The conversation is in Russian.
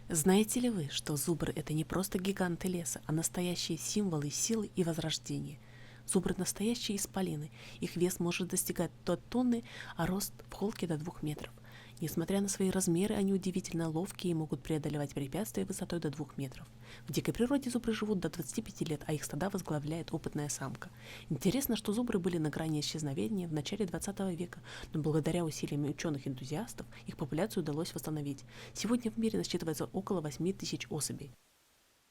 Знаете ли вы, что зубры — это не просто гиганты леса, а настоящие символы силы и возрождения? Зубры — настоящие исполины, их вес может достигать до тонны, а рост в холке до 2 метров. Несмотря на свои размеры, они удивительно ловкие и могут преодолевать препятствия высотой до 2 метров. В дикой природе зубры живут до 25 лет, а их стада возглавляет опытная самка. Интересно, что зубры были на грани исчезновения в начале 20 века, но благодаря усилиям ученых-энтузиастов их популяцию удалось восстановить. Сегодня в мире насчитывается около 8 тысяч особей.